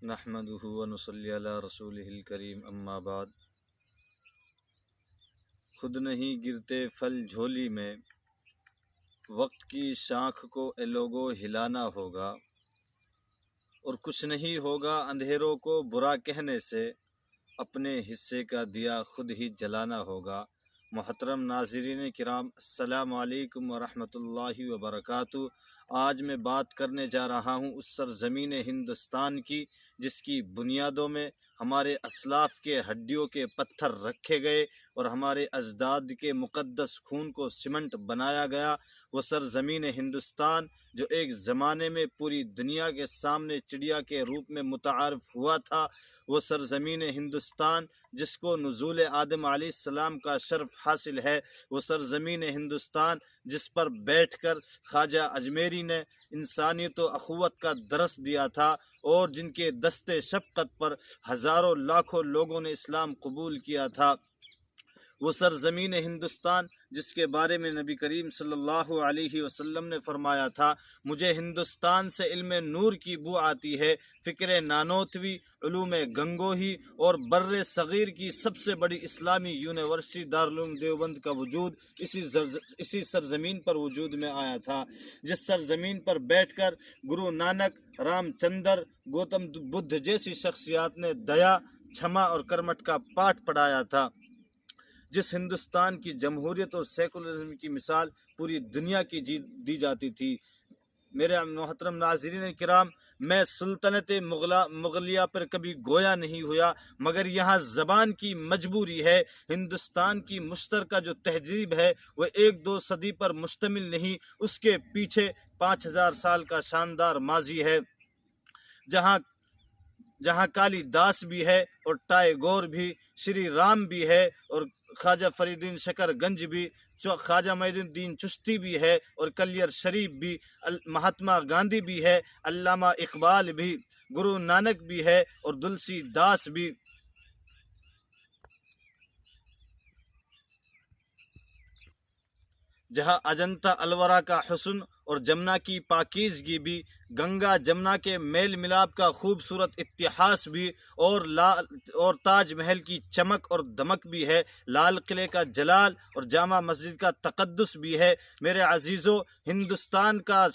نحمدہ ونصلی علی رسولہ الکریم اما بعد۔ خود نہیں گرتے پھل جھولی میں، وقت کی شاخ کو اے لوگو ہلانا ہوگا، اور کچھ نہیں ہوگا اندھیروں کو برا کہنے سے، اپنے حصے کا دیا خود ہی جلانا ہوگا۔ محترم ناظرین کرام، السلام علیکم ورحمۃ اللہ وبرکاتہ۔ آج میں بات کرنے جا رہا ہوں اس سرزمین ہندوستان کی، جس کی بنیادوں میں ہمارے اسلاف کے ہڈیوں کے پتھر رکھے گئے اور ہمارے اجداد کے مقدس خون کو سیمنٹ بنایا گیا۔ وہ سرزمین ہندوستان جو ایک زمانے میں پوری دنیا کے سامنے چڑیا کے روپ میں متعارف ہوا تھا، وہ سرزمین ہندوستان جس کو نزول آدم علیہ السلام کا شرف حاصل ہے، وہ سرزمین ہندوستان جس پر بیٹھ کر خواجہ اجمیری نے انسانیت و اخوت کا درس دیا تھا، اور جن کے دستے شفقت پر ہزاروں لاکھوں لوگوں نے اسلام قبول کیا تھا، وہ سرزمین ہندوستان جس کے بارے میں نبی کریم صلی اللہ علیہ وسلم نے فرمایا تھا، مجھے ہندوستان سے علم نور کی بو آتی ہے۔ فکر نانوتوی، علوم گنگوہی اور بر صغیر کی سب سے بڑی اسلامی یونیورسٹی دارالعلوم دیوبند کا وجود اسی سرزمین پر وجود میں آیا تھا، جس سرزمین پر بیٹھ کر گرو نانک، رام چندر، گوتم بدھ جیسی شخصیات نے دیا، چھما اور کرمٹ کا پاٹھ پڑھایا تھا، جس ہندوستان کی جمہوریت اور سیکولرزم کی مثال پوری دنیا کی دی جاتی تھی۔ میرے محترم ناظرین کرام، میں سلطنت مغلیہ پر کبھی گویا نہیں ہوا، مگر یہاں زبان کی مجبوری ہے۔ ہندوستان کی مشترکہ جو تہذیب ہے وہ ایک دو صدی پر مشتمل نہیں، اس کے پیچھے 5000 سال کا شاندار ماضی ہے، جہاں کالی داس بھی ہے اور ٹائیگور بھی، شری رام بھی ہے اور خواجہ فرید الدین شکر گنج بھی، خواجہ معین الدین چشتی بھی ہے اور کلیر شریف بھی، مہاتما گاندھی بھی ہے، علامہ اقبال بھی، گرو نانک بھی ہے اور تلسی داس بھی۔ جہاں اجنتا الورا کا حسن اور جمنا کی پاکیزگی بھی، گنگا جمنا کے میل ملاپ کا خوبصورت اتحاس بھی، اور تاج محل کی چمک اور دمک بھی ہے، لال قلعے کا جلال اور جامع مسجد کا تقدس بھی ہے۔ میرے عزیزو، ہندوستان کا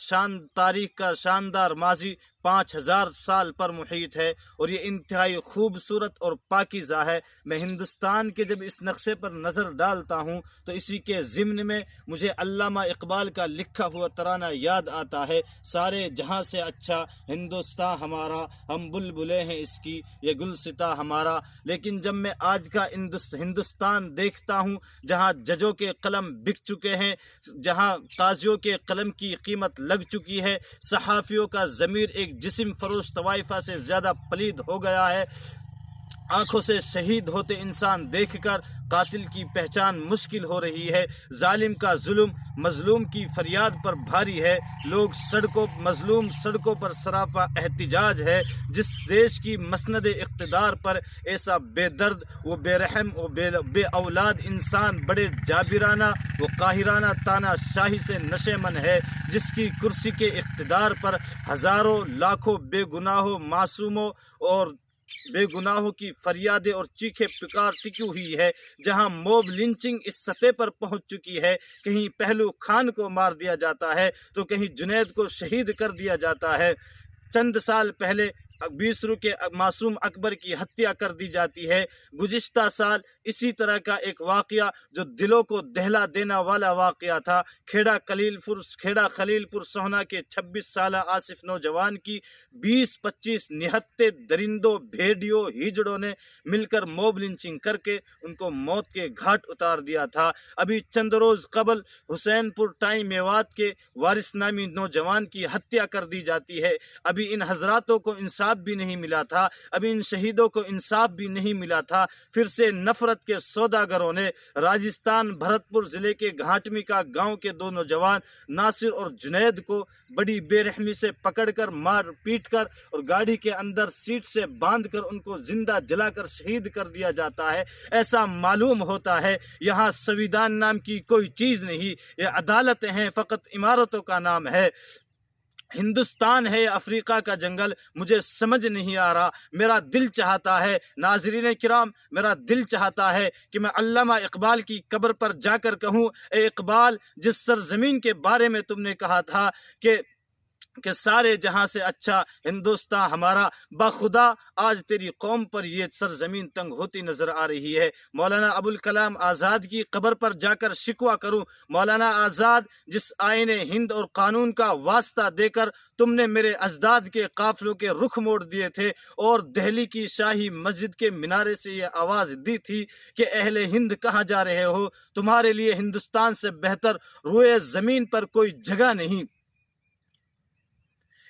تاریخ کا شاندار ماضی 5000 سال پر محیط ہے، اور یہ انتہائی خوبصورت اور پاکیزہ ہے۔ میں ہندوستان کے جب اس نقشے پر نظر ڈالتا ہوں تو اسی کے ضمن میں مجھے علامہ اقبال کا لکھا ہوا ترانہ یاد آتا ہے، سارے جہاں سے اچھا ہندوستان ہمارا، ہم بلبلیں ہیں اس کی یہ گلستاں ہمارا۔ لیکن جب میں آج کا ہندوستان دیکھتا ہوں، جہاں ججوں کے قلم بک چکے ہیں، جہاں قاضیوں کے قلم کی قیمت لگ چکی ہے، صحافیوں کا ضمیر ایک جسم فروش طوائفہ سے زیادہ پلید ہو گیا ہے، آنکھوں سے شہید ہوتے انسان دیکھ کر قاتل کی پہچان مشکل ہو رہی ہے، ظالم کا ظلم مظلوم کی فریاد پر بھاری ہے، مظلوم سڑکوں پر سراپا احتجاج ہے، جس دیش کی مسند اقتدار پر ایسا بے درد و بے رحم و بے اولاد انسان بڑے جابرانہ و قاہرانہ تانا شاہی سے نشیمن ہے، جس کی کرسی کے اقتدار پر ہزاروں لاکھوں بے گناہوں کی فریادیں اور چیخیں پکار ٹکی ہوئی ہے، جہاں موب لنچنگ اس سطح پر پہنچ چکی ہے، کہیں پہلو خان کو مار دیا جاتا ہے تو کہیں جنید کو شہید کر دیا جاتا ہے۔ چند سال پہلے 20 کے معصوم اکبر کی ہتیا کر دی جاتی ہے۔ گزشتہ سال اسی طرح کا ایک واقعہ جو دلوں کو دہلا دینا والا واقعہ تھا، کھیڑا خلیل پور سوہنا کے 26 سالہ آصف نوجوان کی 20-25 نہتے درندوں، بھیڑیوں، ہیجڑوں نے مل کر موب لنچنگ کر کے ان کو موت کے گھاٹ اتار دیا تھا۔ ابھی چند روز قبل حسین پور ٹائی میوات کے وارث نامی نوجوان کی ہتیا کر دی جاتی ہے۔ ابھی ان حضراتوں کو انصاف بھی نہیں ملا تھا، ابھی ان شہیدوں کو انصاف بھی نہیں ملا تھا۔ پھر سے نفرت کے سوداگروں نے راجستھان بھرتپور ضلع کے گھاٹمی کا گاؤں کے 2 نوجوان ناصر اور جنید کو بڑی بے رحمی سے پکڑ کر مار پیٹ کر اور گاڑی کے اندر سیٹ سے باندھ کر ان کو زندہ جلا کر شہید کر دیا جاتا ہے۔ ایسا معلوم ہوتا ہے یہاں سویدھان نام کی کوئی چیز نہیں، یہ عدالتیں ہیں، فقط عمارتوں کا نام ہے۔ ہندوستان ہے افریقہ کا جنگل، مجھے سمجھ نہیں آ رہا۔ میرا دل چاہتا ہے ناظرین کرام، میرا دل چاہتا ہے کہ میں علامہ اقبال کی قبر پر جا کر کہوں، اے اقبال، جس سرزمین کے بارے میں تم نے کہا تھا کہ سارے جہاں سے اچھا ہندوستان ہمارا، بخدا آج تیری قوم پر یہ سرزمین تنگ ہوتی نظر آ رہی ہے۔ مولانا ابوالکلام آزاد کی قبر پر جا کر شکوہ کروں، مولانا آزاد، جس آئین ہند اور قانون کا واسطہ دے کر تم نے میرے اجداد کے قافلوں کے رخ موڑ دیے تھے اور دہلی کی شاہی مسجد کے منارے سے یہ آواز دی تھی کہ اہل ہند کہاں جا رہے ہو، تمہارے لیے ہندوستان سے بہتر روئے زمین پر کوئی جگہ نہیں۔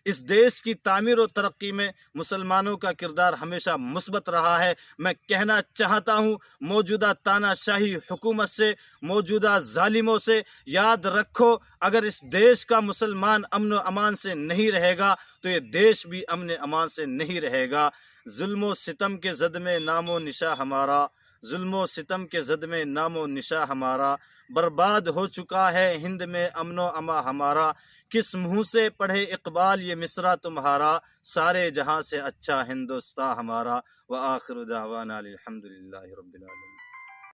اس دیش کی تعمیر و ترقی میں مسلمانوں کا کردار ہمیشہ مثبت رہا ہے۔ میں کہنا چاہتا ہوں، موجودہ تانا شاہی حکومت سے، موجودہ ظالموں سے، یاد رکھو، اگر اس دیش کا مسلمان امن و امان سے نہیں رہے گا تو یہ دیش بھی امن امان سے نہیں رہے گا۔ ظلم و ستم کے زد میں نام و نشاں ہمارا، ظلم و ستم کے زد میں نام و نشاں ہمارا، برباد ہو چکا ہے ہند میں امن و اما ہمارا۔ کس منہ سے پڑھے اقبال یہ مصرع تمہارا، سارے جہاں سے اچھا ہندوستان ہمارا۔ وآخر دعوانا الحمدللہ رب العالمین۔